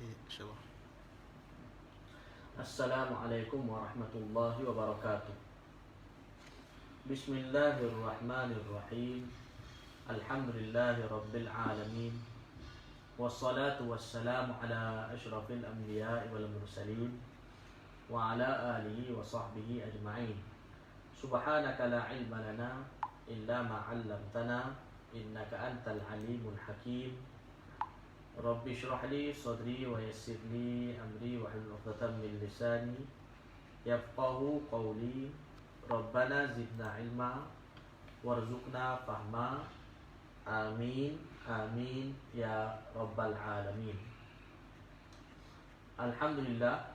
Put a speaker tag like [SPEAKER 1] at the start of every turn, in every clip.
[SPEAKER 1] insyaallah.
[SPEAKER 2] Assalamualaikum warahmatullahi wabarakatuh. Bismillahirrahmanirrahim. Alhamdulillahi rabbil alamin. Wassalatu wassalamu ala asyrafil anbiya'i wal mursalin wa ala alihi wa sahbihi ajma'in. Subhanaka la ilma lana illa ma 'allamtana innaka antal alimul hakim. Rabbi shrah li sadri wa yassir li amri wa hlul 'uqdatam min lisani yafqahu qawli. Rabbana zidna ilma warzuqna fahma. Amin amin ya rabbal alamin. Alhamdulillah,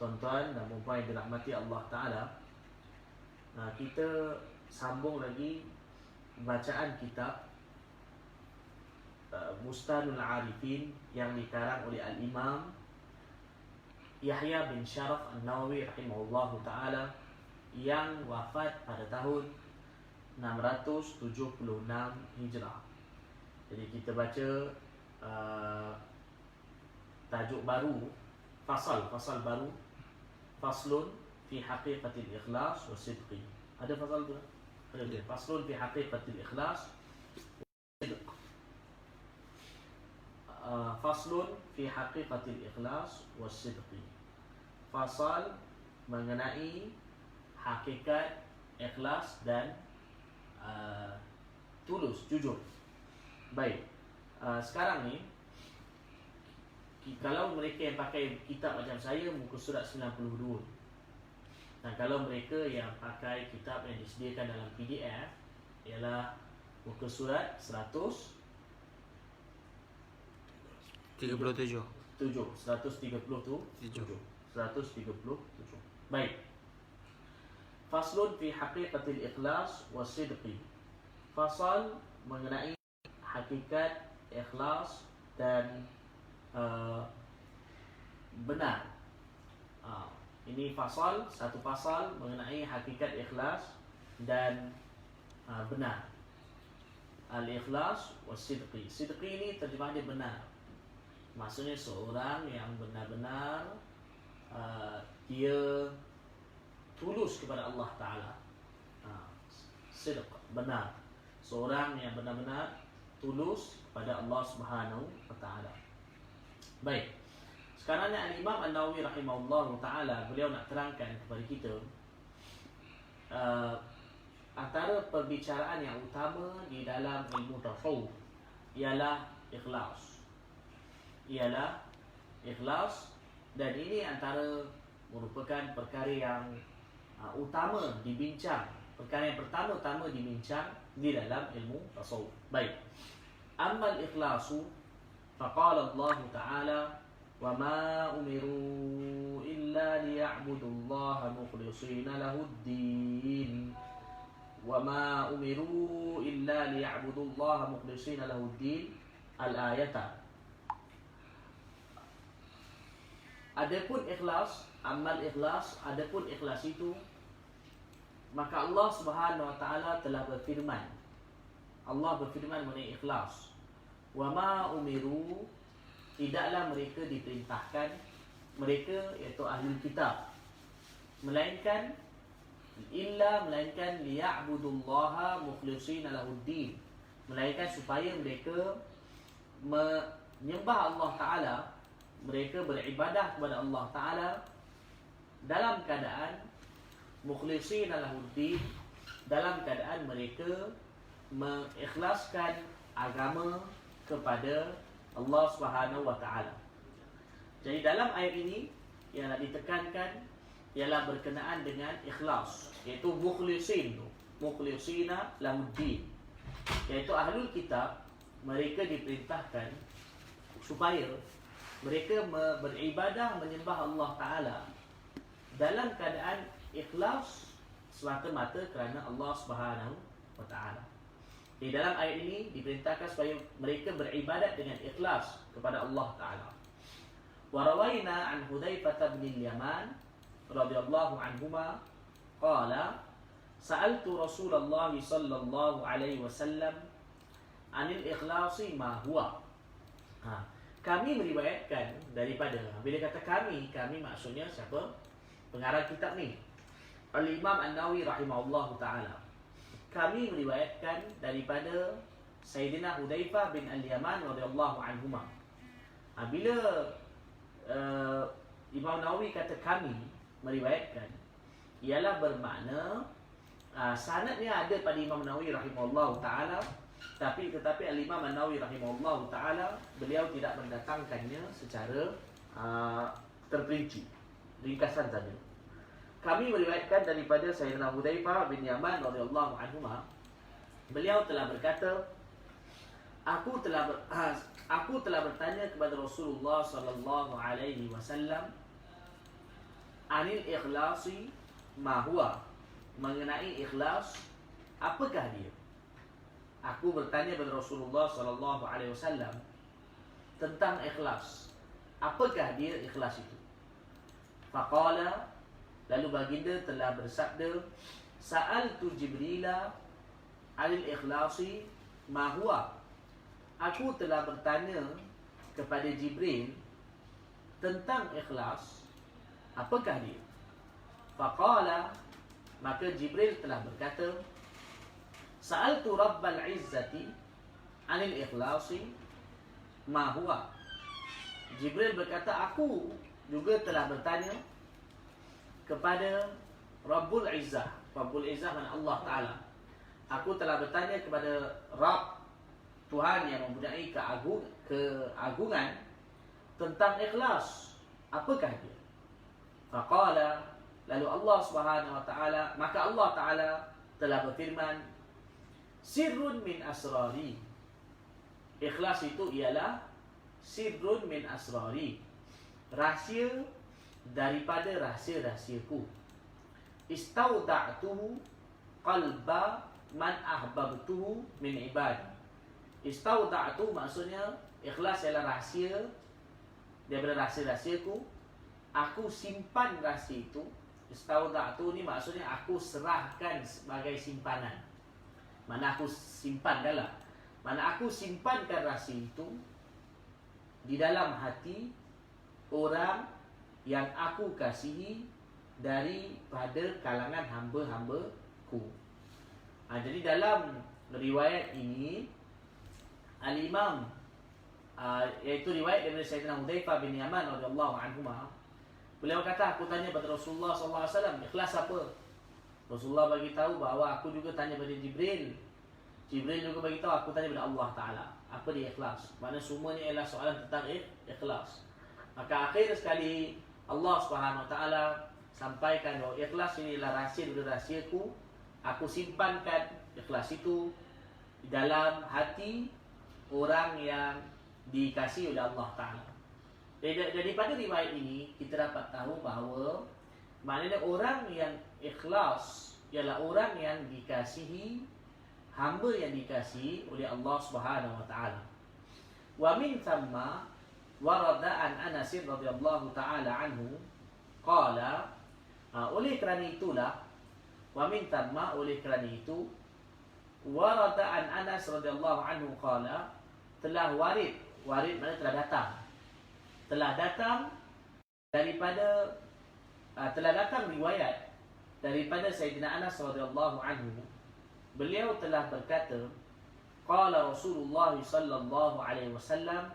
[SPEAKER 2] tuan-tuan dan puan-puan yang dirahmati Allah Ta'ala, kita sambung lagi bacaan kitab Bustanul Arifin yang dikarang oleh Al-Imam Yahya bin Sharaf An-Nawawi rahimahullahu ta'ala, yang wafat pada tahun 676 Hijrah. Jadi kita baca tajuk baru, fasal baru, faslun fi haqiqatil ikhlas wa sidqi. Ada fasal tu? Ada. Faslun fi haqiqatil ikhlas wa sidq. Faslun fi haqiqatil ikhlas wa sidqi. Fasal mengenai hakikat ikhlas dan tulus, jujur. Baik, sekarang ni kalau mereka yang pakai kitab macam saya, muka surat 92. Dan kalau mereka yang pakai kitab yang disediakan dalam PDF, ialah muka surat 137. 137. Baik. Faslun fi haqiqatil ikhlas wa sidqi. Fasal mengenai hakikat ikhlas dan benar. Ini satu fasal mengenai hakikat ikhlas dan benar. Al-ikhlas wa sidqi. Sidqi ini terjemah dia benar. Maksudnya seorang yang benar-benar dia tulus kepada Allah Ta'ala. Sidq, benar. Seorang yang benar-benar tulus kepada Allah Subhanahu wa Ta'ala. Baik. Sekarang ni Al-Imam An-Nawawi rahimahullah ta'ala, beliau nak terangkan kepada kita antara perbicaraan yang utama di dalam ilmu tasawuf ialah ikhlas. Dan ini antara merupakan perkara yang utama dibincang, perkara yang pertama-tama dibincang di dalam ilmu tasawuf. Baik. Ammal ikhlasu faqala Allah Ta'ala wa ma umiru illa liya'budullaha mukhlishina lahuddin. Wa ma umiru illa liya'budullaha mukhlishina lahuddin. Al-ayata. Adapun ikhlas, amal ikhlas, adapun ikhlas itu, maka Allah Subhanahu wa Ta'ala telah berfirman. Allah berfirman mengenai ikhlas. Wa ma umiru, tidaklah mereka diperintahkan, mereka iaitu ahli kitab, melainkan liya'budullaha mukhlishina lahuddin, melainkan supaya mereka menyembah Allah Ta'ala, mereka beribadah kepada Allah Ta'ala dalam keadaan mukhlishina lahuddin, dalam keadaan mereka mengikhlaskan agama kepada Allah Subhanahu wa Ta'ala. Jadi dalam ayat ini yang nak ditekankan ialah berkenaan dengan ikhlas, iaitu mukhlishina lahuddin, iaitu ahlul kitab, mereka diperintahkan supaya mereka beribadah menyembah Allah Ta'ala dalam keadaan ikhlas semata-mata kerana Allah Subhanahu wa Ta'ala. Di dalam ayat ini diperintahkan supaya mereka beribadat dengan ikhlas kepada Allah Ta'ala. Wa rawaina an Hudzaifah bin Yaman radhiyallahu anhuma qala sa'altu Rasulullah sallallahu alaihi wasallam 'anil ikhlasi ma huwa. kami meriwayatkan daripada, bila kata kami maksudnya siapa? Pengarang kitab ni, Al-Imam An-Nawawi rahimahullah ta'ala. Kami meriwayatkan daripada Sayyidina Hudzaifah bin Al-Yaman radhiyallahu anhuma. Bila Imam Nawawi kata kami meriwayatkan, ialah bermakna sanadnya ada pada Imam Nawawi rahimahullah ta'ala, tetapi Al-Imam An-Nawawi rahimahullah ta'ala, beliau tidak mendatangkannya secara terperinci, ringkasan saja. Kami meriwayatkan daripada Sayyidina Hudzaifah bin Yaman radhiyallahu anhuma, beliau telah berkata, aku telah bertanya kepada Rasulullah sallallahu alaihi wasallam anil ikhlasi ma huwa, mengenai ikhlas apakah dia. Aku bertanya kepada Rasulullah sallallahu alaihi wasallam tentang ikhlas, apakah dia ikhlas itu. Faqala, lalu baginda telah bersabda, sa'altu Jibrila anil ikhlasi ma huwa, aku telah bertanya kepada Jibril tentang ikhlas, apakah dia. Faqala, maka Jibril telah berkata, sa'altu Rabbal Izzati anil ikhlasi ma huwa. Jibril berkata, aku juga telah bertanya kepada Rabbul Izzah. Rabbul Izzah mana Allah Ta'ala. Aku telah bertanya kepada Rabb, Tuhan yang mempunyai keagungan, tentang ikhlas, apakah dia. Faqala, lalu Allah Subhanahu wa ta'ala, maka Allah Ta'ala telah berfirman, sirrun min asrari. Ikhlas itu ialah sirrun min asrari, rahsia daripada rahsia-rahsiaku. Istauda'tuhu qalba man ahbabtuhu min ibadi. Istauda'tu maksudnya ikhlas ialah rahsia daripada rahsia-rahsiaku. Aku simpan rahsia itu. Istauda'tu ni maksudnya aku serahkan sebagai simpanan. Mana aku simpankan lah. Mana aku simpankan rahsia itu di dalam hati orang yang aku kasihi daripada kalangan hamba-hambaku. Jadi dalam riwayat ini Al-Imam iaitu riwayat daripada Sayyidina Hudzaifah bin Yaman radhiyallahu anhuma, beliau kata, aku tanya pada Rasulullah sallallahu alaihi wasallam, ikhlas apa? Rasulullah bagi tahu bahawa aku juga tanya pada Jibril. Jibril juga bagi tahu aku tanya pada Allah Taala, apa dia ikhlas? Maksudnya semuanya ialah soalan tentang ikhlas. Maka akhir sekali Allah Subhanahu wa taala sampaikan bahawa ikhlas ini adalah rahsia dari rahsiaku. Aku simpankan ikhlas itu di dalam hati orang yang dikasihi oleh Allah Taala. Daripada riwayat ini kita dapat tahu bahawa maknanya orang yang ikhlas ialah orang yang dikasihi, hamba yang dikasihi oleh Allah Subhanahu wa taala. Wa min thamma warada an Anas radhiyallahu taala anhu qala, oleh kerana itulah, wa min thamma, oleh kerana itu, warada an Anas radhiyallahu anhu qala, telah warid maknanya telah datang daripada telah datang riwayat daripada Sayyidina Anas radhiyallahu anhu, beliau telah berkata, qala Rasulullah sallallahu alaihi wasallam,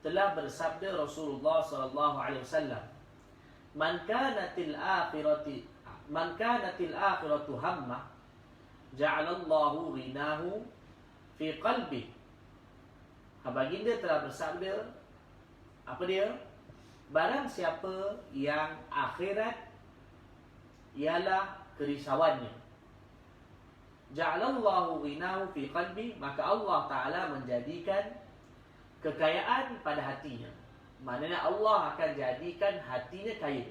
[SPEAKER 2] telah bersabda Rasulullah sallallahu alaihi wasallam, man kanatil akhiratu hammah ja'alallahu ghinahu fi qalbi. Baginda telah bersabda, apa dia? Barang siapa yang akhirat ialah kerisauannya, ja'alallahu ghinahu fi qalbi, maka Allah Ta'ala menjadikan kekayaan pada hatinya. Maknanya Allah akan jadikan hatinya kaya.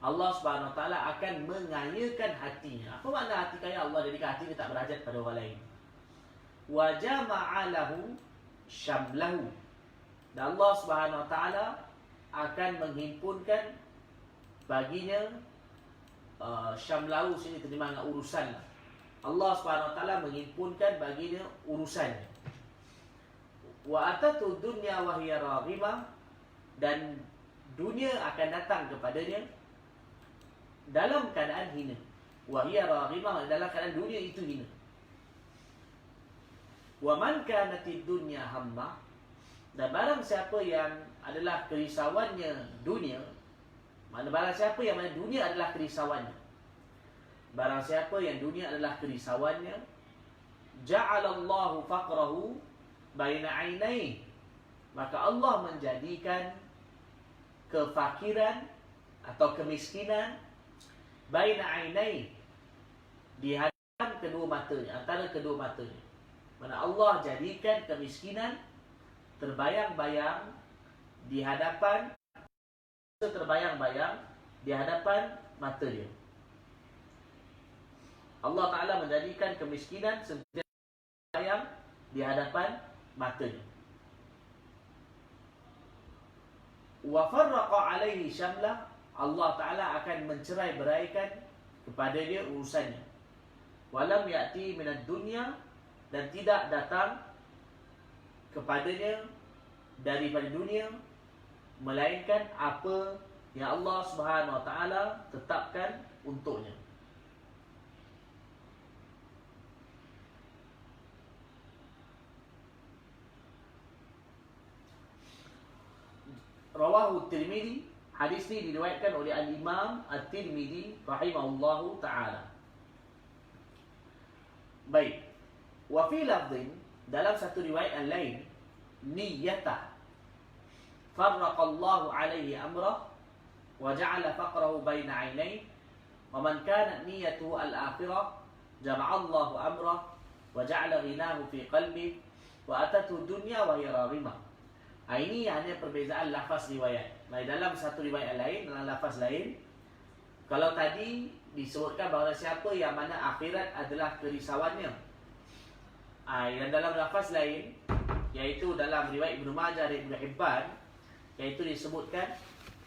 [SPEAKER 2] Allah Subhanahu Wa Ta'ala akan mengayakan hatinya. Apa makna hati kaya? Allah jadikan hatinya tak berhajat pada orang lain. Wa jama'alahu syamlahu, dan Allah Subhanahu Wa Ta'ala akan menghimpunkan baginya syamlahu sini terjemah dengan urusan. Allah Subhanahu Wa Ta'ala menghimpunkan baginya urusannya. Wa atatu dunya wa hiya raghimah, dan dunia akan datang kepadanya dalam keadaan hina. Wa hiya raghimah, dalam keadaan dunia itu hina. Wa man kanatid dunya hammah, dan barang siapa yang adalah kerisauannya dunia, mana barang siapa yang mana dunia adalah kerisauannya, barang siapa yang dunia adalah kerisauannya, ja'alallahu faqrahu baina ainaihi, maka Allah menjadikan kefakiran atau kemiskinan baina ainaihi, di hadapan kedua matanya, antara kedua matanya. Mana Allah jadikan kemiskinan terbayang-bayang di hadapan, terbayang-bayang di hadapan mata dia. Allah Ta'ala menjadikan kemiskinan sentiasa terbayang di hadapan matanya. Wa farraqa alaihi syamlah, Allah Ta'ala akan mencerai-beraikan kepada dia urusannya. Walam ya'ti minad dunya, dan tidak datang kepadanya daripada dunia melainkan apa yang Allah Subhanahu Wa Taala tetapkan untuknya. Rawahu Tirmidzi, hadis ini diriwayatkan oleh Al-Imam At-Tirmidzi rahimahullahu taala. Baik. Wa fi lafdhin, dalam satu riwayat yang lain, niyyatah farraqallahu alaihi amrah wa ja'ala faqrahu baina 'ainayhi wa man kanat niyyatuhu al-akhirah jama'allahu amrah wa ja'ala ghinahu fi qalbihi wa atatu dunya wa hiya raghimah. Ini hanya perbezaan lafaz riwayat. Dalam satu riwayat lain, dalam lafaz lain, kalau tadi disebutkan bahawa siapa yang mana akhirat adalah kerisauannya, yang dalam lafaz lain, iaitu dalam riwayat Ibnu Majah dan Ibnu Hibban, iaitu disebutkan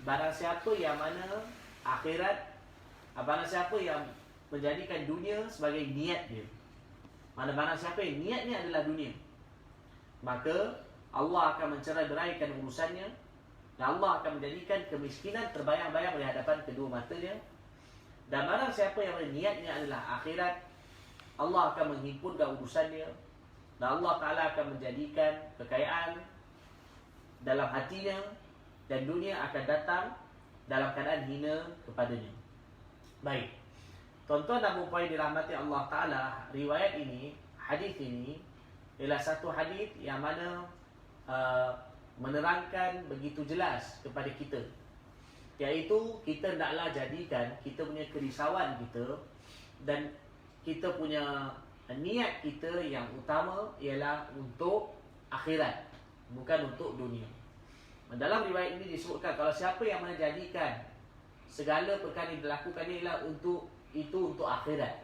[SPEAKER 2] barang siapa yang mana akhirat, barang siapa yang menjadikan dunia sebagai niat dia, mana barang siapa yang niatnya adalah dunia, maka Allah akan mencerai-beraikan urusannya, dan Allah akan menjadikan kemiskinan terbayang-bayang di hadapan kedua matanya. Dan barang siapa yang niatnya adalah akhirat, Allah akan menghimpunkan urusannya, dan Allah Ta'ala akan menjadikan kekayaan dalam hatinya, dan dunia akan datang dalam keadaan hina kepadanya. Baik, tuan-tuan dan puan dirahmati Allah Ta'ala, riwayat ini, hadis ini ialah satu hadis yang mana menerangkan begitu jelas kepada kita, iaitu kita naklah jadikan kita punya kerisauan kita dan kita punya niat kita yang utama ialah untuk akhirat, bukan untuk dunia. Dalam riwayat ini disebutkan kalau siapa yang menjadikan segala perkara yang dilakukan ialah untuk akhirat,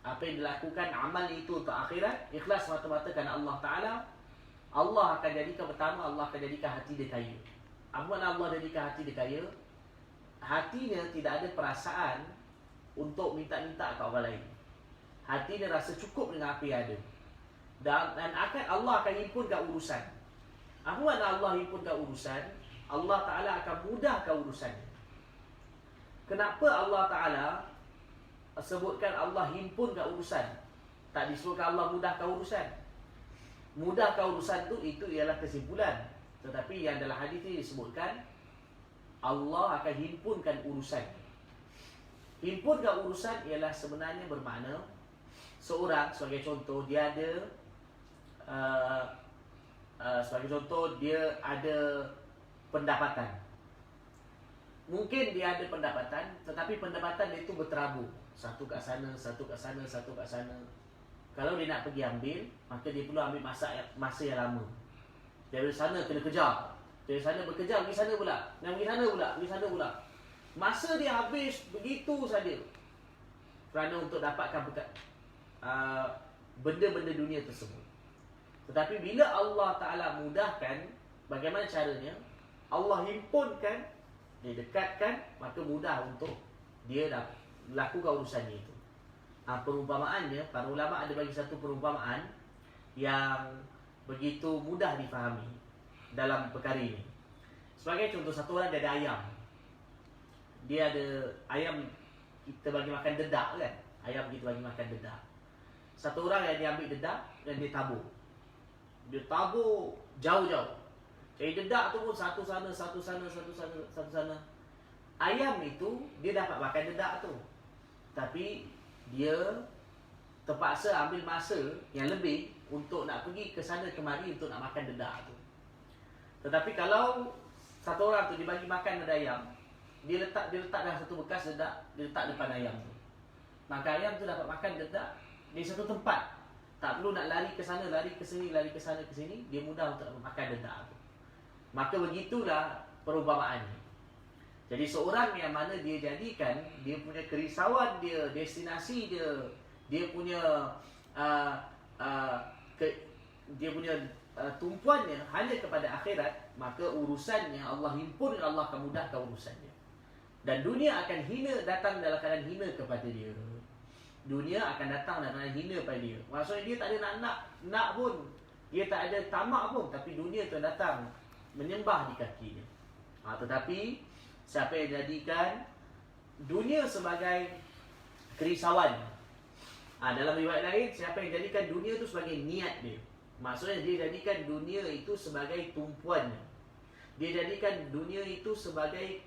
[SPEAKER 2] apa yang dilakukan amal itu untuk akhirat, ikhlas mata-mata kerana Allah Ta'ala, Allah akan jadikan, pertama Allah akan jadikan hati dia kaya. Apa makna Allah jadikan hati dia kaya? Hatinya tidak ada perasaan untuk minta-minta ke orang lain. Hati dia rasa cukup dengan apa yang ada. Dan Allah akan himpunkan urusan. Apa makna Allah himpunkan urusan? Allah Ta'ala akan mudahkan urusannya. Kenapa Allah Ta'ala sebutkan Allah himpunkan urusan? Tak disebutkan Allah mudahkan urusan. Mudahkan urusan itu ialah kesimpulan. Tetapi yang dalam hadis ini disebutkan Allah akan himpunkan urusan. Himpunkan urusan ialah sebenarnya bermakna seorang, sebagai contoh, dia ada sebagai contoh, dia ada pendapatan. Mungkin dia ada pendapatan, tetapi pendapatan dia itu berterabur, satu kat sana, satu kat sana, satu kat sana. Kalau dia nak pergi ambil, maka dia perlu ambil masa yang lama. Dari sana kena kejar, dari sana bekerja, pergi sana pula, dan pergi sana pula, pergi sana pula. Masa dia habis begitu saja kerana untuk dapatkan benda-benda dunia tersebut. Tetapi bila Allah Ta'ala mudahkan, bagaimana caranya? Allah himpunkan, dia dekatkan, maka mudah untuk dia lakukan urusannya itu. Perumpamaannya, para ulama ada bagi satu perumpamaan yang begitu mudah difahami dalam perkara ini. Sebagai contoh, satu orang dia ada ayam. Dia ada ayam, kita bagi makan dedak kan. Ayam kita bagi makan dedak. Satu orang yang dia ambil dedak dan dia tabur. Dia tabur jauh-jauh. Jadi dedak tu pun satu sana, satu sana, satu sana, satu sana. Ayam itu dia dapat makan dedak tu. Tapi dia terpaksa ambil masa yang lebih untuk nak pergi ke sana kemari untuk nak makan dedak tu. Tetapi kalau satu orang tu dibagi makan ada ayam, dia letak dalam satu bekas dedak, dia letak depan ayam tu. Maka ayam tu dapat makan dedak di satu tempat. Tak perlu nak lari ke sana, lari ke sini, lari ke sana ke sini, dia mudah untuk makan dedak tu. Maka begitulah perumpamaannya. Jadi seorang yang mana dia jadikan dia punya kerisauan dia, destinasi dia, dia punya tumpuannya hanya kepada akhirat, maka urusannya Allah himpun, Allah akan mudahkan urusannya. Dan dunia akan datang dalam keadaan hina kepada dia. Dunia akan datang dalam keadaan hina pada dia. Maksudnya dia tak ada nak pun, dia tak ada tamak pun, tapi dunia tu datang menyembah di kakinya. Tetapi siapa yang jadikan dunia sebagai kerisauan, dalam riwayat lain, siapa yang jadikan dunia itu sebagai niat dia, maksudnya dia jadikan dunia itu sebagai tumpuannya, dia jadikan dunia itu sebagai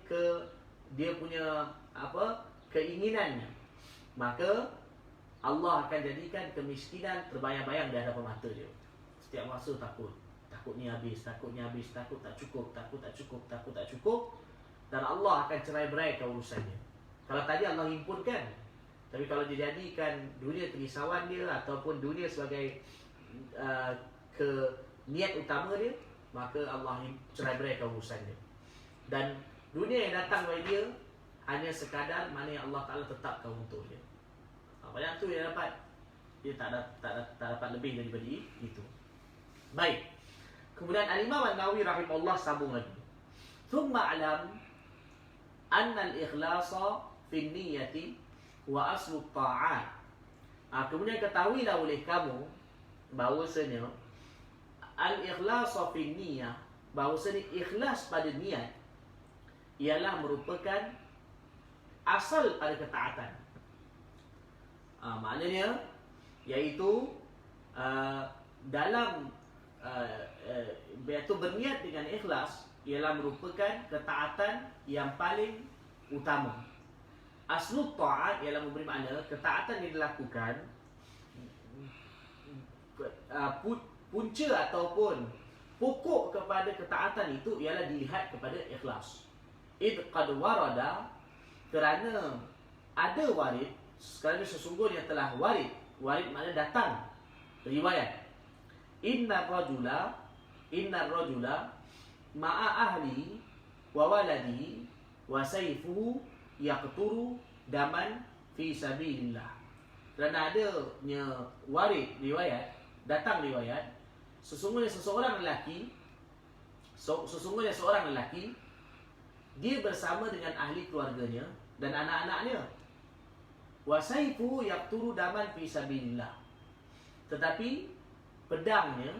[SPEAKER 2] dia punya keinginannya, maka Allah akan jadikan kemiskinan terbayang-bayang di hadapan mata dia. Setiap masa takut ni habis, takut tak cukup, takut tak cukup, dan Allah akan cerai-beraikan urusannya. Kalau tadi Allah himpunkan, tapi kalau dia jadikan dunia kerisauan dia ataupun dunia sebagai niat utama dia, maka Allah cerai-beraikan urusannya. Dan dunia yang datang bagi dia hanya sekadar mana yang Allah Ta'ala tetapkan untuk dia. Banyak tu dia dapat. Dia tak dapat lebih daripada itu. Baik. Kemudian Al-Imam An-Nawawi rahimahullah sambung lagi. Thumma alam anna al-ikhlasa fi niyyati wa aslu ta'at. Kemudian ketahuilah oleh kamu bahawasanya al-ikhlasa fi niyyah, bahawasanya ikhlas pada niat ialah merupakan asal pada ketaatan. Maknanya iaitu dalam iaitu berniat dengan ikhlas ialah merupakan ketaatan yang paling utama. Aslu ta'at ialah memberi makna ketaatan yang dilakukan, punca ataupun pokok kepada ketaatan itu ialah dilihat kepada ikhlas. Id qad warada, kerana ada warid, kerana sesungguhnya telah warid makna datang riwayat. Inna rajula ma'a ahli wa waladi wa sayfuhu yaqturu daman fi sabilillah. Kerana adanya warid riwayat, datang riwayat, sesungguhnya seorang lelaki dia bersama dengan ahli keluarganya dan anak-anaknya, wa sayfuhu yaqturu daman fi sabilillah, tetapi pedangnya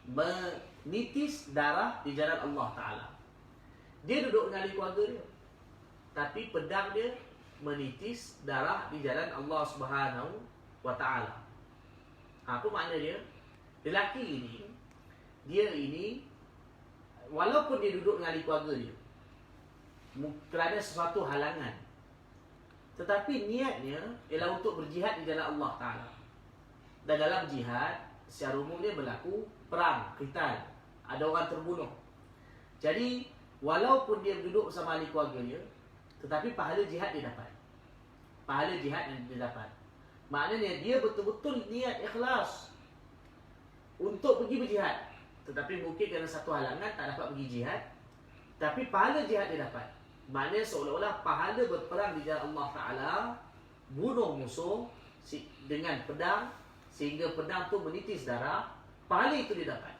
[SPEAKER 2] menitis darah di jalan Allah Ta'ala. Dia duduk dengan ahli keluarga dia, tapi pedang dia menitis darah di jalan Allah Subhanahu wa Ta'ala. Apa makna dia? Lelaki ini walaupun dia duduk dengan ahli keluarga dia kerana sesuatu halangan, tetapi niatnya ialah untuk berjihad di jalan Allah Ta'ala. Dan dalam jihad secara umumnya berlaku perang, qital, ada orang terbunuh. Jadi walaupun dia duduk bersama ahli keluarga dia, tetapi pahala jihad dia dapat. Pahala jihad yang dia dapat. Maknanya dia betul-betul niat ikhlas untuk pergi berjihad, tetapi mungkin kerana satu halangan tak dapat pergi jihad, tapi pahala jihad dia dapat. Maknanya seolah-olah pahala berperang di jalan Allah Ta'ala, bunuh musuh dengan pedang sehingga pedang tu menitis darah, pahala itu dia dapat.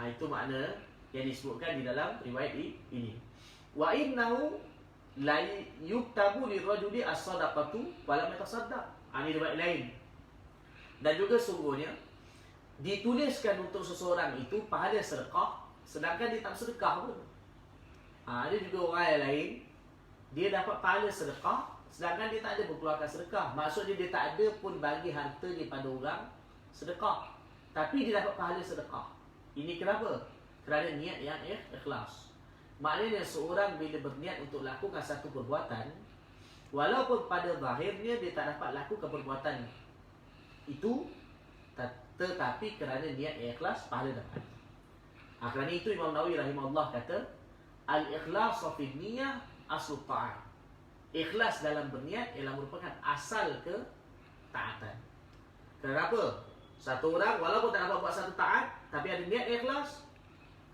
[SPEAKER 2] Itu makna yang disebutkan di dalam riwayat ini. Wa innahu la yuktabu lirajuli as-sadaqatu wa lam yatasaddaq. Ini riwayat lain. Dan juga sungguhnya dituliskan untuk seseorang itu pahala sedekah, sedangkan dia tak sedekah pun. Ada juga orang yang lain, dia dapat pahala sedekah, sedangkan dia tak ada mengeluarkan sedekah. Maksudnya dia tak ada pun bagi harta pada orang sedekah, tapi dia dapat pahala sedekah. Ini kenapa? Kerana niat yang ikhlas. Maknanya seorang bila berniat untuk lakukan satu perbuatan, walaupun pada zahirnya dia tak dapat lakukan perbuatan itu, tetapi kerana niat yang ikhlas, pahala dapat. Kerana itu Imam Nawawi rahimahullah kata, al-ikhlas fi niyyah aslu ta'at. Ikhlas dalam berniat ialah merupakan asal ketaatan. Kenapa? Satu orang walaupun tak dapat buat satu taat, tapi ada niat ikhlas,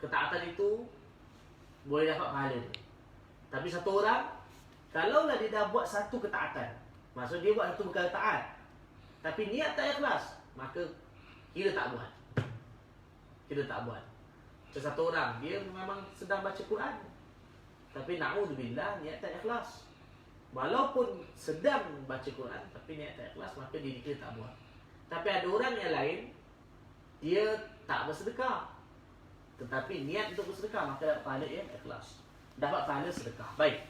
[SPEAKER 2] ketaatan itu boleh dapat pahala. Tapi satu orang, kalaulah dia dah buat satu ketaatan, maksud dia buat satu perkara taat, tapi niat tak ikhlas, maka kita tak buat. Kita tak buat. Satu orang, dia memang sedang baca Quran, tapi na'udzubillah niat tak ikhlas. Walaupun sedang baca Quran, tapi niat tak ikhlas, maka diri kita tak buat. Tapi ada orang yang lain, dia tak bersedekah, tetapi niat untuk bersedekah, maka dapat pahala yang ikhlas, dapat pahala sedekah. Baik.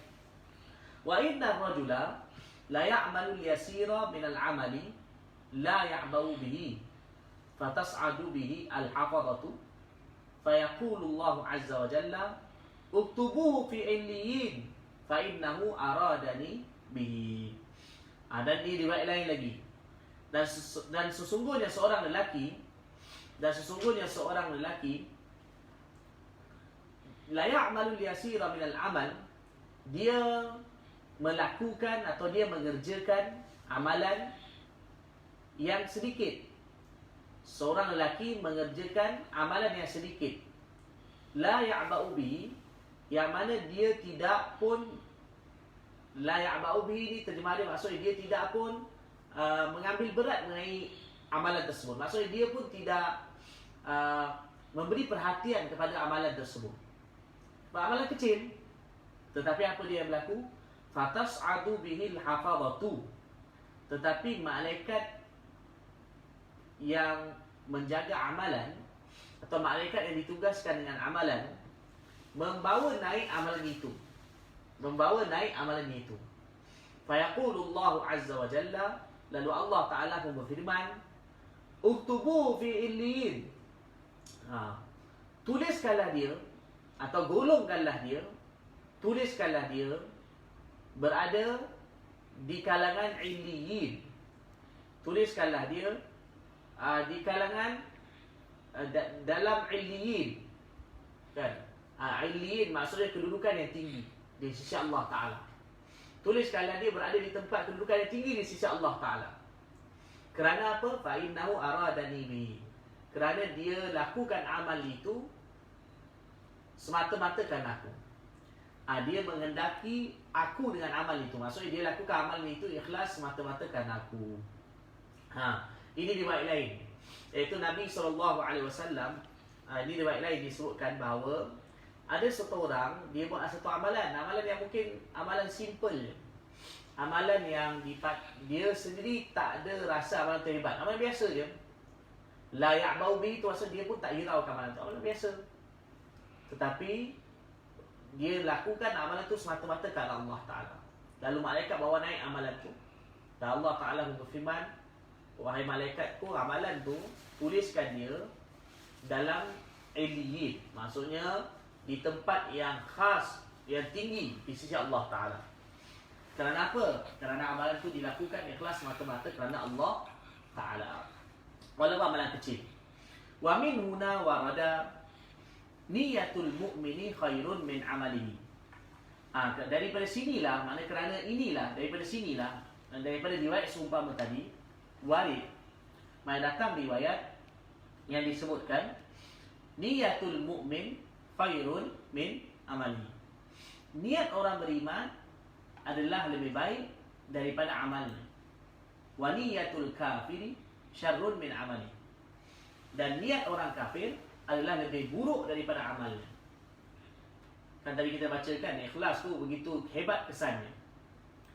[SPEAKER 2] Wa inna rajula la ya'malu al-yasira min al-amali la ya'bau bihi fatas'adu bihi al-hafadatu fayaqulu Allah azza wa jalla uktubuhu fi illiyin fa innahu aradani bihi. Dan di riwayat lain lagi, dan sesungguhnya seorang lelaki la ya'malu al-yasira min al-amal, dia melakukan atau dia mengerjakan amalan yang sedikit. Seorang lelaki mengerjakan amalan yang sedikit, la ya'ba'u bihi, yang mana dia tidak pun, la ya'ba'u bihi ni terjemah dia maksudnya dia tidak pun mengambil berat mengenai amalan tersebut. Maksudnya dia pun tidak memberi perhatian kepada amalan tersebut. Amalan kecil, tetapi apa dia berlaku? Fatas'adu bihil hafadatu, tetapi malaikat yang menjaga amalan atau malaikat yang ditugaskan dengan amalan membawa naik amalan itu, fayaqulullahu azza wa jalla, lalu Allah Ta'ala pun berfirman, uktubu fi illiyin, tuliskanlah dia atau golongkanlah dia, tuliskanlah dia berada di kalangan illiyin. Tuliskanlah dia di kalangan dalam illiyin, kan? Illiyin maksudnya kedudukan yang tinggi di sisi Allah Ta'ala. Tuliskanlah dia berada di tempat kedudukan yang tinggi di sisi Allah Ta'ala. Kerana apa? Fa innahu aradani bihi, kerana dia lakukan amal itu semata-mata kerana aku. Dia menghendaki aku dengan amal itu. Maksudnya dia lakukan amal itu ikhlas semata-mata kerana aku. Ini riwayat lain, iaitu Nabi SAW, ini riwayat lain disebutkan bahawa ada satu orang, dia buat satu amalan yang mungkin amalan simple, amalan yang dia sendiri tak ada rasa amalan tu hebat, amalan biasa je. La ya'bau bihi tu maksud dia pun tak hiraukan amalan tu, amalan biasa. Tetapi dia lakukan amalan tu semata-mata kerana Allah Ta'ala. Lalu malaikat bawa naik amalan tu, dan Allah Ta'ala berfirman, wahai malaikatku, amalan tu tuliskan dia dalam illiyin, maksudnya di tempat yang khas, yang tinggi di sisi Allah Ta'ala. Kerana apa? Kerana amalan tu dilakukan ikhlas semata-mata kerana Allah Ta'ala, walaupun amalan kecil. Wa min huna warada niyatul mu'mini khairun min amalihi. Daripada sinilah, makna kerana inilah, daripada sinilah, daripada riwayat seumpama tadi, warid, mana datang riwayat yang disebutkan niyatul mu'min khairun min amalihi. Niat orang beriman adalah lebih baik daripada amalnya. Wa niyatul kafiri syarrun min amalihi. Dan niat orang kafir adalah lebih buruk daripada amalnya. Kan tadi kita bacakan, ikhlas tu begitu hebat kesannya,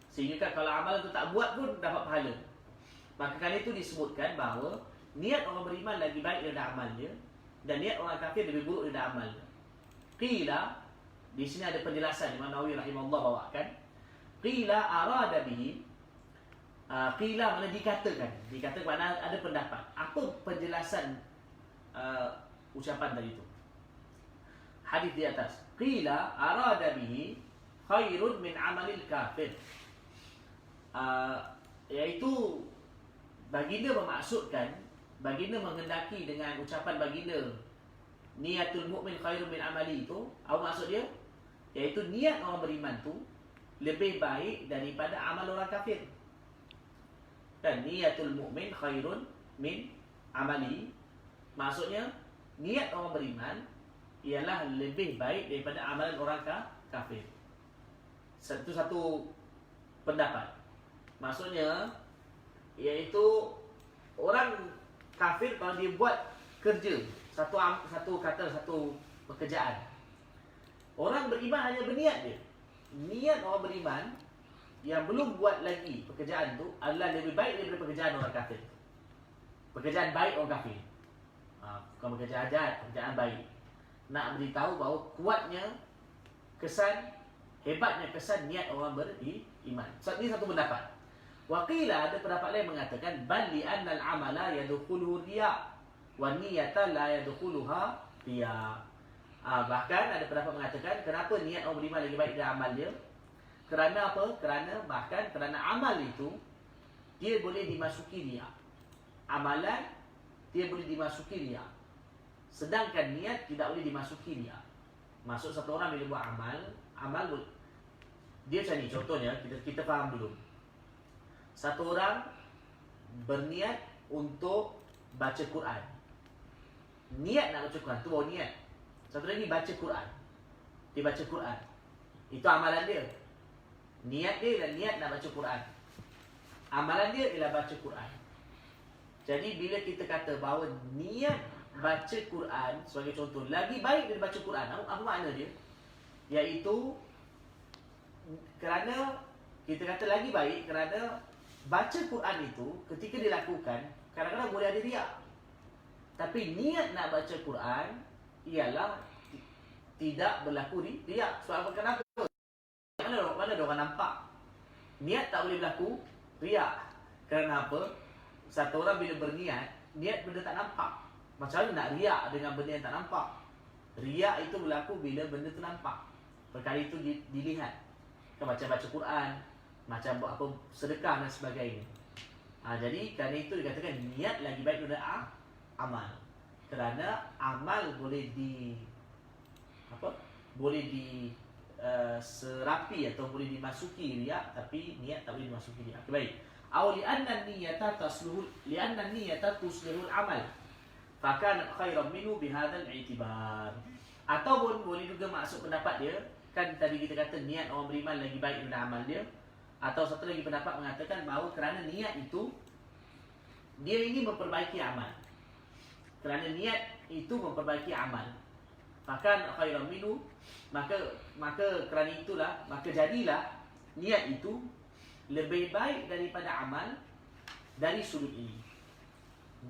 [SPEAKER 2] sehingga kan kalau amalan tu tak buat pun dapat pahala. Maka kali itu disebutkan bahawa niat orang beriman lagi baik daripada amalnya, dan niat orang kafir lebih buruk daripada amalnya. Qila, di sini ada penjelasan Imam Nawawi rahimahullah bawakan. Qila arada bihi, qila mana dikatakan. Dikatakan mana ada pendapat. Apa penjelasan ucapan tadi itu? Hadis di atas. Qila arada bihi khairun min amalil kafir. Iaitu baginda memaksudkan, baginda menghendaki dengan ucapan baginda niatul mukmin khairun min amali itu, apa maksud dia? Iaitu niat orang beriman tu lebih baik daripada amal orang kafir. Dan niatul mukmin khairun min amali, maksudnya niat orang beriman ialah lebih baik daripada amalan orang kafir. Satu pendapat. Maksudnya iaitu orang kafir kalau dia buat kerja satu pekerjaan, orang beriman hanya berniat dia. Niat orang beriman yang belum buat lagi pekerjaan tu adalah lebih baik daripada pekerjaan orang kafir. Pekerjaan baik orang kafir, bukan pekerjaan jahat, pekerjaan baik. Nak beritahu bahawa kuatnya kesan, hebatnya kesan niat orang beriman. Ini satu pendapat. Waqila, ada pendapat lain mengatakan bali annal amala yadkhuluhu riya wa niyata la yadkhuluha riya. Bahkan ada pendapat mengatakan kenapa niat orang beriman lagi baik dari amal dia? Kerana apa? Kerana amal itu dia boleh dimasuki riya. Amalan dia boleh dimasuki riya. Sedangkan niat tidak boleh dimasuki riya. Maksud satu orang bila buat amal dia macam ni, contohnya kita faham dulu. Satu orang berniat untuk baca Quran. Niat nak baca Quran, tu baru niat. Satu lagi baca Quran. Dia baca Quran. Itu amalan dia. Niat dia ialah niat nak baca Quran. Amalan dia ialah baca Quran. Jadi bila kita kata bahawa niat baca Quran sebagai contoh lagi baik daripada baca Quran, apa makna dia? Iaitu kerana kita kata lagi baik kerana baca Quran itu ketika dilakukan kadang-kadang boleh ada riak. Tapi niat nak baca Quran ialah tidak berlaku riak. Sebab kenapa? Mana ada orang nampak? Niat tak boleh berlaku riak. Kerana apa? Satu orang bila berniat, niat benda tak nampak. Macam mana nak riak dengan benda yang tak nampak? Riak itu berlaku bila benda tu nampak. Perkara itu dilihat. Kan macam baca Quran, macam buat apa sedekah dan sebagainya. Jadi kerana itu dikatakan niat lagi baik daripada amal. Kerana amal boleh serapi atau boleh dimasuki riak, tapi niat tak boleh dimasuki riak. Baik. Aw li'anna an-niyata tuslihul amal. Fakanat khairan minhu bihadzal i'tibar. Ataupun boleh juga maksud pendapat dia, kan tadi kita kata niat orang beriman lagi baik daripada amal dia. Atau satu lagi pendapat mengatakan bahawa kerana niat itu dia ingin memperbaiki amal. Kerana niat itu memperbaiki amal. Maka khairan minhu, maka kerana itulah, maka jadilah niat itu lebih baik daripada amal dari sudut ini.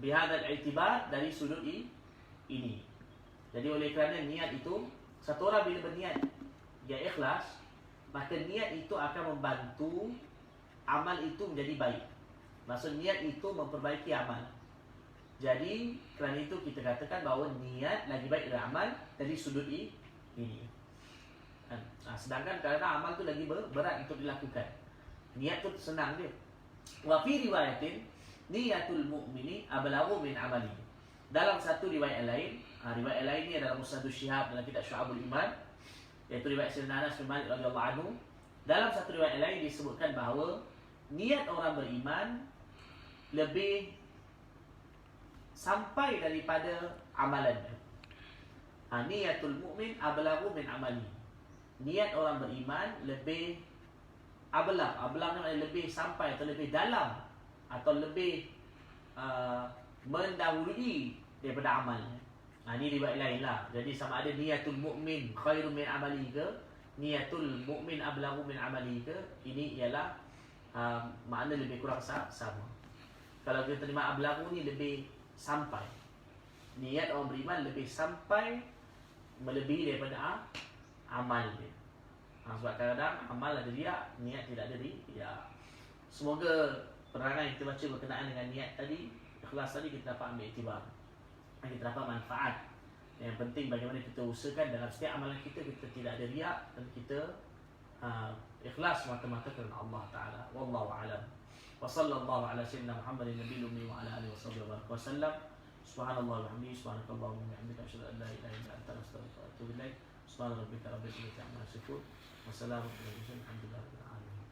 [SPEAKER 2] Bihadzal i'tibar, dari sudut ini. Jadi oleh kerana niat itu, satu orang bila berniat dia ikhlas, maka niat itu akan membantu amal itu menjadi baik. Maksud niat itu memperbaiki amal. Jadi kerana itu kita katakan bahawa niat lagi baik dari amal dari sudut ini. Sedangkan kadang-kadang amal tu lagi berat untuk dilakukan. Niat tu senang dia. Wa fi riwayatin niyatul mu'mini ablaghu min amali. Dalam satu riwayat lain, riwayat lain ni adalah Musnad Syihab dalam kitab Syu'abul Iman, iaitu riwayat Sayyidina Anas bin Malik radhiyallahu anhu. Dalam satu riwayat lain disebutkan bahawa niat orang beriman lebih sampai daripada amalannya. Niyatul mu'min ablaghu min amali. Niat orang beriman lebih ablag ni lebih sampai atau lebih dalam atau lebih mendahului daripada amalnya. Ini riwayat lain lah. Jadi sama ada niyatul mu'min khairun min amali ke, niyatul mu'min ablaghu min amali ke, ini ialah makna lebih kurang sama. Kalau kita terima ablaghu ni lebih sampai. Niat orang beriman lebih sampai, melebihi daripada amal dia. Sebab kadang-kadang amal ada riak, niat tidak ada riak. Semoga penerangan yang kita baca berkenaan dengan niat tadi, ikhlas tadi, kita dapat ambil iktibar, kita dapat manfaat. Yang penting bagaimana kita usahakan dalam setiap amalan kita tidak ada riak, dan kita ikhlas mata-mata kerana Allah Ta'ala. Wallahu a'lam. Wa sallallahu ala sayyidina Muhammadin nabiyil ummi wa ala alihi wa sallam. Subhanallah wa bihamdihi, subhanakallahumma wa bihamdika, asyhadu an la ilaha illa anta, astaghfiruka wa atubu ilaik. Subhana rabbika rabbil izzati amma yasifun. Wassalamu alaikum warahmatullahi wabarakatuh.